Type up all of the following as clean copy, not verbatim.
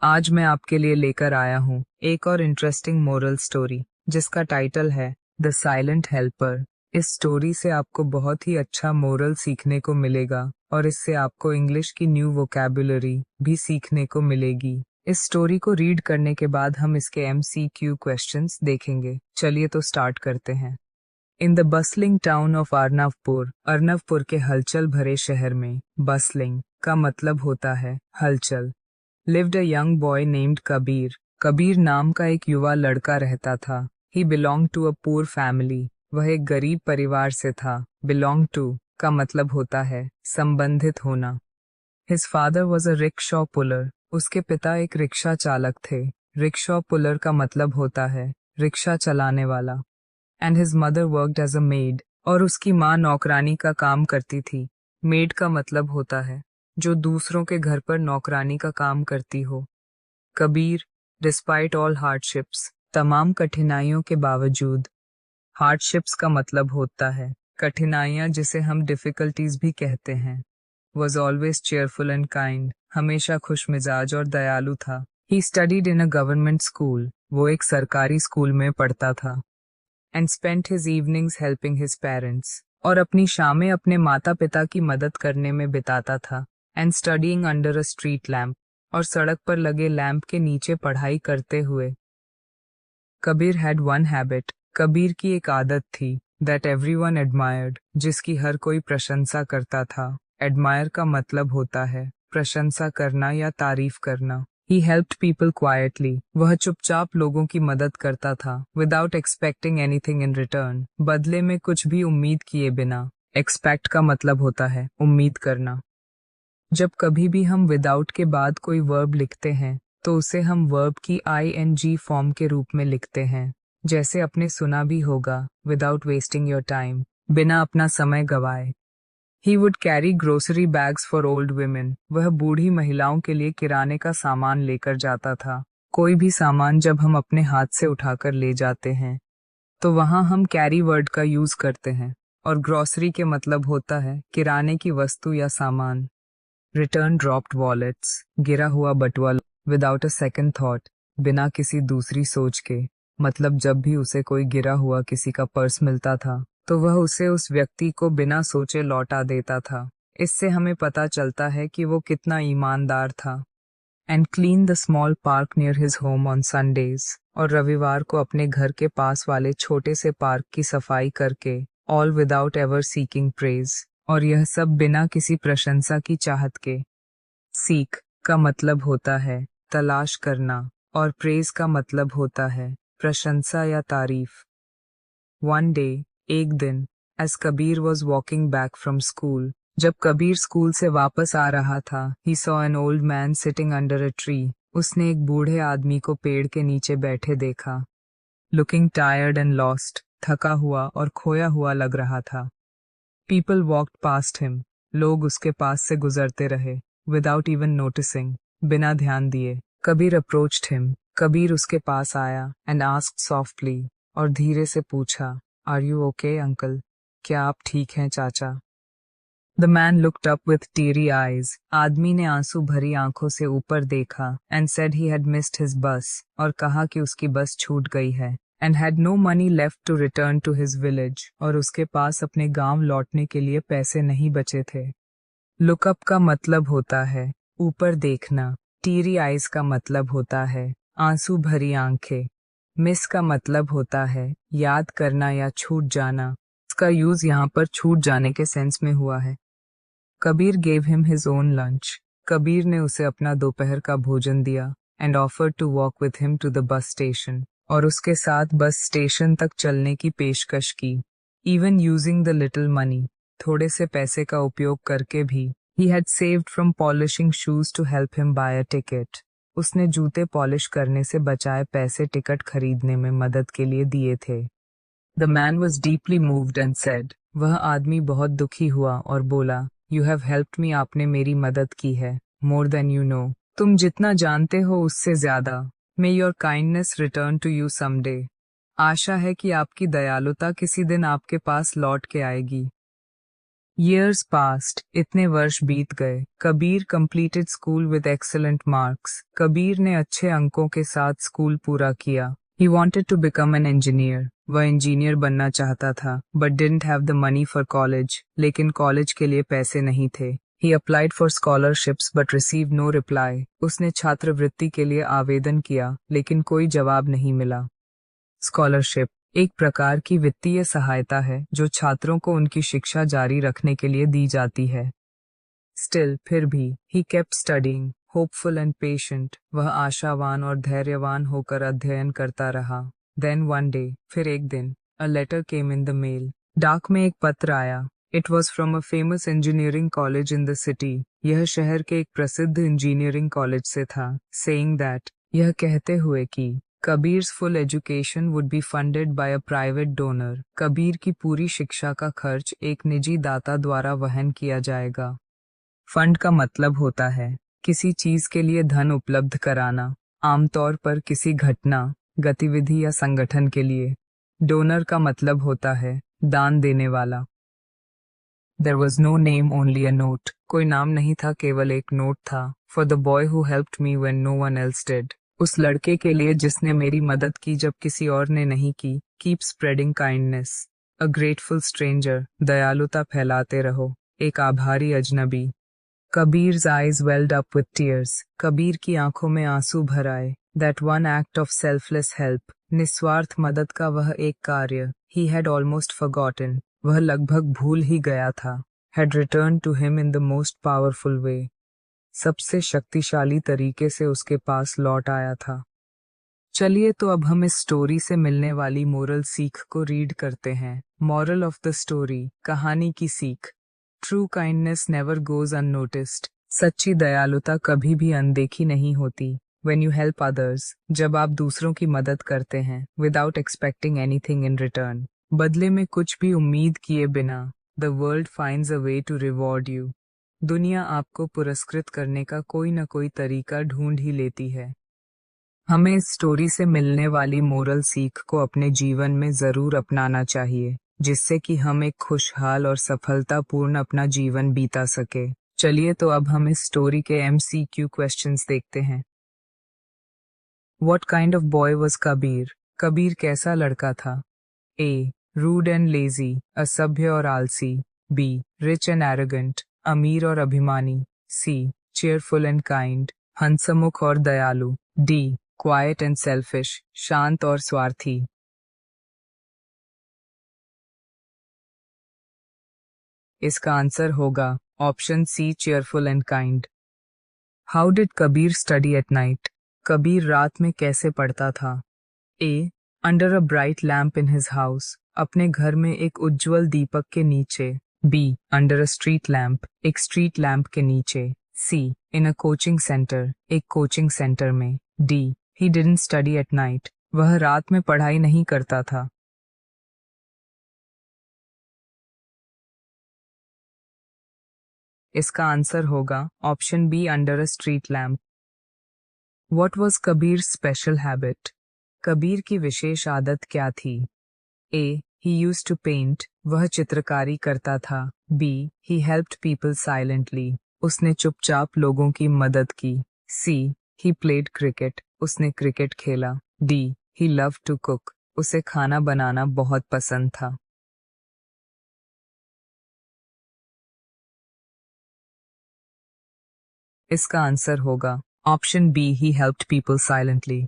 आज मैं आपके लिए लेकर आया हूँ एक और इंटरेस्टिंग मोरल स्टोरी जिसका टाइटल है द साइलेंट हेल्पर। इस स्टोरी से आपको बहुत ही अच्छा मोरल सीखने को मिलेगा और इससे आपको इंग्लिश की न्यू वोकैबुलरी भी सीखने को मिलेगी। इस स्टोरी को रीड करने के बाद हम इसके MCQ क्वेश्चंस देखेंगे। चलिए तो स्टार्ट करते हैं। In the bustling town of Arnavpur, Arnavpur के हलचल भरे शहर में बसलिंग का मतलब होता है हलचल। Lived a young boy named Kabir. Kabir नाम का एक युवा लड़का रहता था। He belong to a poor family. वह एक गरीब परिवार से था। बिलोंग टू का मतलब होता है संबंधित होना। His father was a rickshaw puller. उसके पिता एक रिक्शा चालक थे। रिक्शा पुलर का मतलब होता है रिक्शा चलाने वाला। And his mother worked as a maid. और उसकी माँ नौकरानी का काम करती थी। मेड का मतलब होता है जो दूसरों के घर पर नौकरानी का काम करती हो। कबीर, डिस्पाइट ऑल हार्डशिप्स, तमाम कठिनाइयों के बावजूद। हार्डशिप्स का मतलब होता है कठिनाइयाँ, जिसे हम डिफिकल्टीज भी कहते हैं। Was always cheerful and kind, हमेशा खुश मिजाज और दयालु था। He studied in a government school, वो एक सरकारी स्कूल में पढ़ता था। And spent his evenings helping his parents, और अपनी शामें अपने माता पिता की मदद करने में बिताता था। And studying under a street lamp, और सड़क पर लगे लैंप के नीचे पढ़ाई करते हुए। Kabir had one habit, Kabir की एक आदत थी। दैट एवरीवन एडमायर्ड, जिसकी हर कोई प्रशंसा करता था। एडमायर का मतलब होता है प्रशंसा करना या तारीफ करना। He helped people quietly, वह चुपचाप लोगों की मदद करता था। Without expecting anything in return, बदले में कुछ भी उम्मीद किए बिना। Expect का मतलब होता है उम्मीद करना। जब कभी भी हम without के बाद कोई वर्ब लिखते हैं तो उसे हम वर्ब की ING फॉर्म के रूप में लिखते हैं। जैसे आपने सुना भी होगा, without wasting your time, बिना अपना समय गवाए। He would carry grocery bags for old women. वह बूढ़ी महिलाओं के लिए किराने का सामान लेकर जाता था। कोई भी सामान जब हम अपने हाथ से उठाकर ले जाते हैं तो वहाँ हम कैरी वर्ड का यूज करते हैं, और ग्रोसरी के मतलब होता है किराने की वस्तु या सामान। रिटर्न ड्रॉप्ड वॉलेट्स, गिरा हुआ बटुआ। विदाउट अ सेकंड थॉट, बिना किसी दूसरी सोच के, मतलब जब भी उसे कोई गिरा हुआ किसी का पर्स मिलता था तो वह उसे उस व्यक्ति को बिना सोचे लौटा देता था। इससे हमें पता चलता है कि वो कितना ईमानदार था। And clean the small park near his home on Sundays, और रविवार को अपने घर के पास वाले छोटे से पार्क की सफाई करके। All without ever seeking praise, और यह सब बिना किसी प्रशंसा की चाहत के। सीक का मतलब होता है तलाश करना, और प्रेज का मतलब होता है प्रशंसा या तारीफ। वन डे, एक दिन, as Kabir was walking back from school, जब कबीर स्कूल से वापस आ रहा था, he saw an old man sitting under a tree. उसने एक बूढ़े आदमी को पेड़ के नीचे बैठे देखा। लुकिंग टायर्ड एंड लॉस्ट, थका हुआ और खोया हुआ लग रहा था। पीपल वॉक्ड पास्ट हिम, लोग उसके पास से गुजरते रहे। विदाउट इवन नोटिसिंग, बिना ध्यान दिए। कबीर अप्रोच्ड हिम, कबीर उसके पास आया। एंड आस्क्ड सॉफ्टली, और धीरे से पूछा, आर यू ओके अंकल, क्या आप ठीक हैं चाचा? The man looked up with teary eyes, आदमी ने आंसू भरी आंखों से ऊपर देखा। And said he had missed his bus, और कहा कि उसकी बस छूट गई है। And had no money left to return to his village, और उसके पास अपने गांव लौटने के लिए पैसे नहीं बचे थे। लुक अप का मतलब होता है ऊपर देखना। टीयरी आईज का मतलब होता है आंसू भरी आंखें। मिस का मतलब होता है याद करना या छूट जाना। इसका यूज यहाँ पर छूट जाने के सेंस में हुआ है। Kabir gave him his own lunch, Kabir ने उसे अपना दोपहर का भोजन दिया। And offered to walk with him to the bus station, और उसके साथ बस स्टेशन तक चलने की पेशकश की। Even using the little money, थोड़े से पैसे का उपयोग करके भी। He had saved from polishing shoes to help him buy a ticket, उसने जूते पॉलिश करने से बचाए पैसे टिकट खरीदने में मदद के लिए दिए थे। The man was deeply moved and said, वह आदमी बहुत दुखी हुआ और बोला, यू हैव हेल्प्ड मी, आपने मेरी मदद की है। मोर देन यू नो, तुम जितना जानते हो उससे ज्यादा। May your kindness return to you someday, आशा है कि आपकी दयालुता किसी दिन आपके पास लौट के आएगी। Years passed, इतने वर्ष बीत गए. Kabir completed school with excellent marks. Kabir ने अच्छे अंकों के साथ स्कूल पूरा किया. He wanted to become an engineer. वह इंजीनियर बनना चाहता था, but didn't have the money for college. लेकिन कॉलेज के लिए पैसे नहीं थे. He applied for scholarships but received no reply. उसने छात्रवृत्ति के लिए आवेदन किया, लेकिन कोई जवाब नहीं मिला. स्कॉलरशिप एक प्रकार की वित्तीय सहायता है जो छात्रों को उनकी शिक्षा जारी रखने के लिए दी जाती है. स्टिल फिर भी he kept studying, hopeful and patient. वह आशावान और धैर्यवान होकर अध्ययन करता रहा. देन वन डे, फिर एक दिन, a letter came in the mail. डाक में एक पत्र आया. It was from a famous engineering college in the city. यह शहर के एक प्रसिद्ध इंजीनियरिंग कॉलेज से था. सेइंग दैट, यह कहते हुए कि Kabir's full education would be funded by a private donor. Kabir की पूरी शिक्षा का खर्च एक निजी दाता द्वारा वहन किया जाएगा. फंड का मतलब होता है किसी चीज के लिए धन उपलब्ध कराना, आमतौर पर किसी घटना, गतिविधि या संगठन के लिए. डोनर का मतलब होता है दान देने वाला. There was no name, only a note. कोई नाम नहीं था, केवल एक नोट था. For the boy who helped me when no one else did. उस लड़के के लिए जिसने मेरी मदद की जब किसी और ने नहीं की. Keep spreading kindness. A grateful stranger. दयालुता फैलाते रहो. एक आभारी अजनबी. Kabir's eyes welled up with tears. Kabir की आंखों में आंसू भर आए. That one act of selfless help. निस्वार्थ मदद का वह एक कार्य. He had almost forgotten. वह लगभग भूल ही गया था. Had returned to him in the most powerful way. सबसे शक्तिशाली तरीके से उसके पास लौट आया था. चलिए तो अब हम इस स्टोरी से मिलने वाली मोरल सीख को रीड करते हैं. मॉरल ऑफ द स्टोरी, कहानी की सीख. True kindness never goes unnoticed. सच्ची दयालुता कभी भी अनदेखी नहीं होती. When you help others, जब आप दूसरों की मदद करते हैं, without expecting anything in return, बदले में कुछ भी उम्मीद किए बिना, the world finds a way to reward you. दुनिया आपको पुरस्कृत करने का कोई न कोई तरीका ढूंढ ही लेती है. हमें इस स्टोरी से मिलने वाली मोरल सीख को अपने जीवन में जरूर अपनाना चाहिए, जिससे कि हम एक खुशहाल और सफलतापूर्ण अपना जीवन बीता सके. चलिए तो अब हम इस स्टोरी के MCQ क्वेश्चंस देखते हैं. What kind of boy was Kabir? Kabir कैसा लड़का था? A. Rude and lazy, असभ्य और आलसी. B. Rich and arrogant, अमीर और अभिमानी. C. Cheerful and kind, हंसमुख और दयालु. D. Quiet and selfish, शांत और स्वार्थी. इसका आंसर होगा option C. Cheerful and kind. How did Kabir study at night? Kabir रात में कैसे पढ़ता था? A. Under a bright lamp in his house, अपने घर में एक उज्ज्वल दीपक के नीचे. B. Under a street lamp, एक स्ट्रीट लैंप के नीचे. C. In a coaching center, एक कोचिंग सेंटर में. D. He didn't study at night, वह रात में पढ़ाई नहीं करता था. इसका आंसर होगा option B. Under a street lamp. What was Kabir special habit? Kabir की विशेष आदत क्या थी? A. He used to paint, वह चित्रकारी करता था. B. He helped people silently, उसने चुपचाप लोगों की मदद की. C. He played cricket, उसने क्रिकेट खेला. D. He loved to cook, उसे खाना बनाना बहुत पसंद था. इसका आंसर होगा option B. He helped people silently.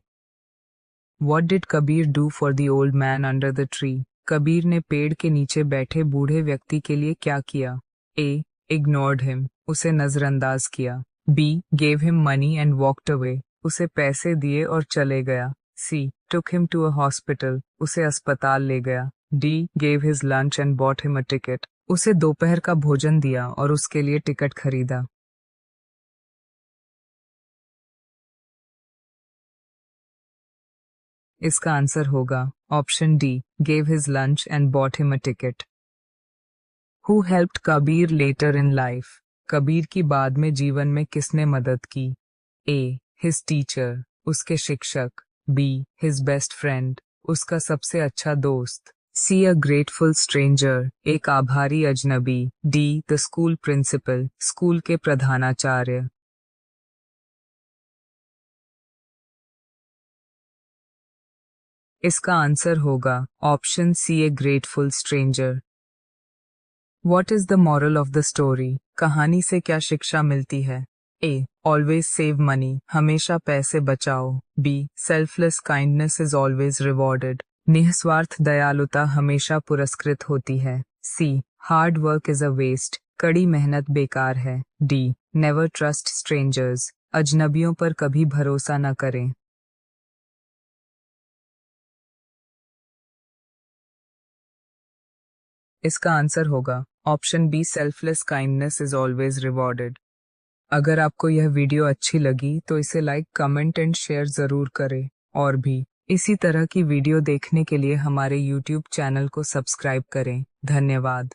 What did Kabir do for the old man under the tree? Kabir ने पेड़ के नीचे बैठे बूढ़े व्यक्ति के लिए क्या किया? A. Ignored him, उसे नजरअंदाज किया. B. Gave him money and walked away, उसे पैसे दिए और चले गया. C. Took him to a hospital, उसे अस्पताल ले गया. D. Gave his lunch and bought him a ticket, उसे दोपहर का भोजन दिया और उसके लिए टिकट खरीदा. इसका आंसर होगा option D. Gave his lunch and bought him a ticket. Who helped Kabir later in life? Kabir की बाद में जीवन में किसने मदद की? A. His teacher, उसके शिक्षक. B. His best friend, उसका सबसे अच्छा दोस्त. सी अ ग्रेटफुल स्ट्रेंजर, एक आभारी अजनबी। D the school principal, school के प्रधानाचार्य। इसका आंसर होगा option C a grateful stranger. What is the moral of the story, कहानी से क्या शिक्षा मिलती है? ए ऑलवेज सेव मनी, हमेशा पैसे बचाओ। B selfless kindness is always rewarded, निस्वार्थ दयालुता हमेशा पुरस्कृत होती है। C hard work is a waste, कड़ी मेहनत बेकार है। डी नेवर ट्रस्ट स्ट्रेंजर्स, अजनबियों पर कभी भरोसा न करें। इसका आंसर होगा option b selfless kindness is always rewarded. अगर आपको यह वीडियो अच्छी लगी तो इसे लाइक, कमेंट एंड शेयर ज़रूर करें। और भी इसी तरह की वीडियो देखने के लिए हमारे YouTube चैनल को सब्सक्राइब करें। धन्यवाद।